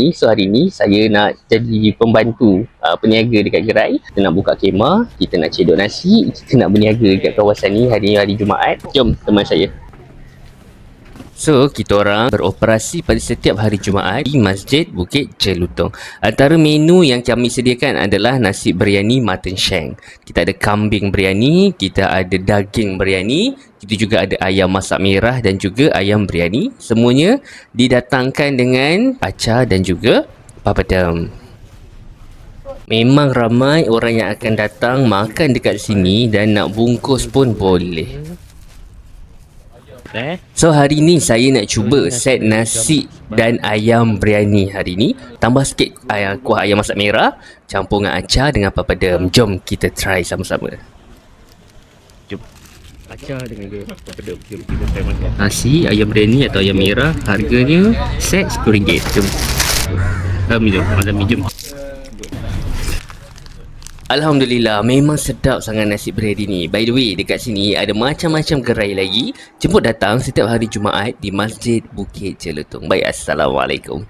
So hari ni saya nak jadi pembantu peniaga dekat gerai. Kita nak buka kemah, kita nak cedok nasi, kita nak berniaga dekat kawasan ni hari Jumaat. Jom teman saya. So, kita orang beroperasi pada setiap hari Jumaat di Masjid Bukit Jelutong. Antara menu yang kami sediakan adalah nasi biryani mutton shank. Kita ada kambing biryani, kita ada daging biryani, kita juga ada ayam masak merah dan juga ayam biryani. Semuanya didatangkan dengan acar dan juga papadam. Memang ramai orang yang akan datang makan dekat sini dan nak bungkus pun boleh. So hari ni saya nak cuba set nasi dan ayam biryani hari ni. Tambah sikit kuah ayam masak merah, campur dengan acar dengan papadam. Jom kita try sama-sama. Jom. Acar dengan papadam. Jom kita try masak. Nasi, ayam biryani atau ayam merah, harganya set RM10. Jom. Jom. Alhamdulillah, memang sedap sangat nasi biryani ni. By the way, dekat sini ada macam-macam gerai lagi. Jemput datang setiap hari Jumaat di Masjid Bukit Jelutong. Baik, Assalamualaikum.